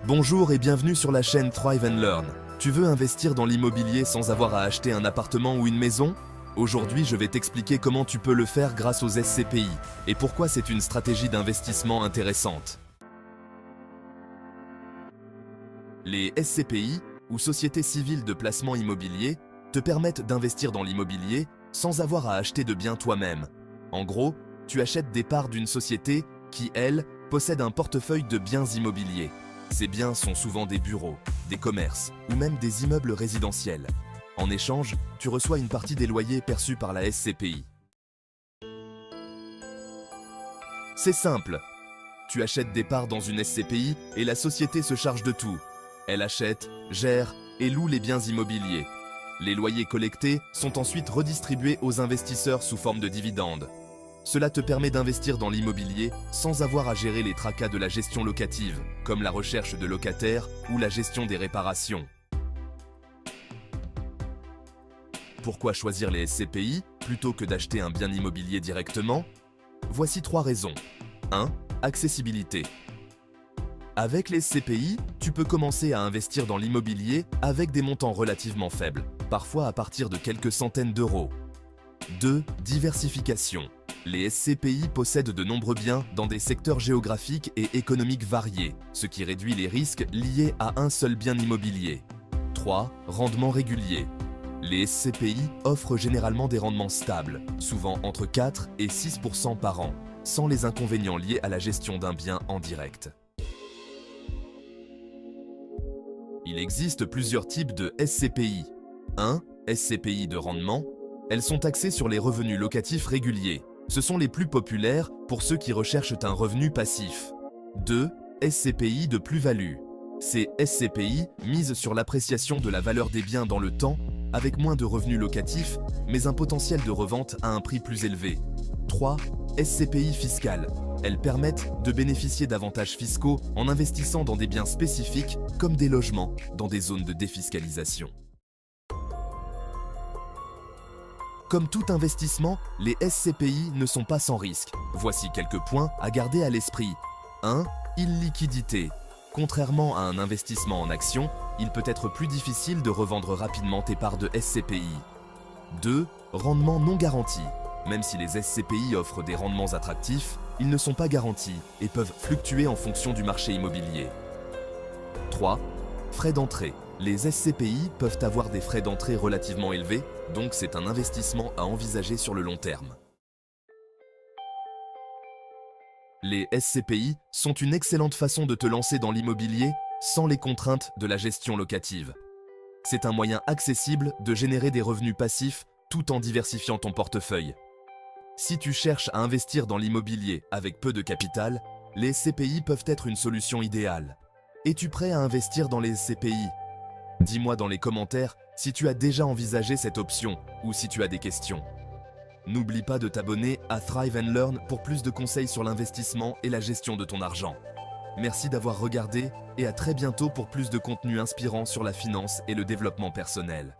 Bonjour et bienvenue sur la chaîne Thrive and Learn. Tu veux investir dans l'immobilier sans avoir à acheter un appartement ou une maison? Aujourd'hui, je vais t'expliquer comment tu peux le faire grâce aux SCPI et pourquoi c'est une stratégie d'investissement intéressante. Les SCPI, ou Sociétés civiles de placement immobilier, te permettent d'investir dans l'immobilier sans avoir à acheter de biens toi-même. En gros, tu achètes des parts d'une société qui, elle, possède un portefeuille de biens immobiliers. Ces biens sont souvent des bureaux, des commerces ou même des immeubles résidentiels. En échange, tu reçois une partie des loyers perçus par la SCPI. C'est simple. Tu achètes des parts dans une SCPI et la société se charge de tout. Elle achète, gère et loue les biens immobiliers. Les loyers collectés sont ensuite redistribués aux investisseurs sous forme de dividendes. Cela te permet d'investir dans l'immobilier sans avoir à gérer les tracas de la gestion locative, comme la recherche de locataires ou la gestion des réparations. Pourquoi choisir les SCPI plutôt que d'acheter un bien immobilier directement? Voici 3 raisons. 1. Accessibilité. Avec les SCPI, tu peux commencer à investir dans l'immobilier avec des montants relativement faibles, parfois à partir de quelques centaines d'euros. 2. Diversification. Les SCPI possèdent de nombreux biens dans des secteurs géographiques et économiques variés, ce qui réduit les risques liés à un seul bien immobilier. 3. Rendement régulier. Les SCPI offrent généralement des rendements stables, souvent entre 4 et 6% par an, sans les inconvénients liés à la gestion d'un bien en direct. Il existe plusieurs types de SCPI. 1. SCPI de rendement. Elles sont axées sur les revenus locatifs réguliers. Ce sont les plus populaires pour ceux qui recherchent un revenu passif. 2. SCPI de plus-value. Ces SCPI misent sur l'appréciation de la valeur des biens dans le temps, avec moins de revenus locatifs, mais un potentiel de revente à un prix plus élevé. 3. SCPI fiscales. Elles permettent de bénéficier d'avantages fiscaux en investissant dans des biens spécifiques comme des logements dans des zones de défiscalisation. Comme tout investissement, les SCPI ne sont pas sans risque. Voici quelques points à garder à l'esprit. 1. Illiquidité. Contrairement à un investissement en actions, il peut être plus difficile de revendre rapidement tes parts de SCPI. 2. Rendement non garanti. Même si les SCPI offrent des rendements attractifs, ils ne sont pas garantis et peuvent fluctuer en fonction du marché immobilier. 3. Frais d'entrée. Les SCPI peuvent avoir des frais d'entrée relativement élevés, donc c'est un investissement à envisager sur le long terme. Les SCPI sont une excellente façon de te lancer dans l'immobilier sans les contraintes de la gestion locative. C'est un moyen accessible de générer des revenus passifs tout en diversifiant ton portefeuille. Si tu cherches à investir dans l'immobilier avec peu de capital, les SCPI peuvent être une solution idéale. Es-tu prêt à investir dans les SCPI? Dis-moi dans les commentaires si tu as déjà envisagé cette option ou si tu as des questions. N'oublie pas de t'abonner à Thrive and Learn pour plus de conseils sur l'investissement et la gestion de ton argent. Merci d'avoir regardé et à très bientôt pour plus de contenu inspirant sur la finance et le développement personnel.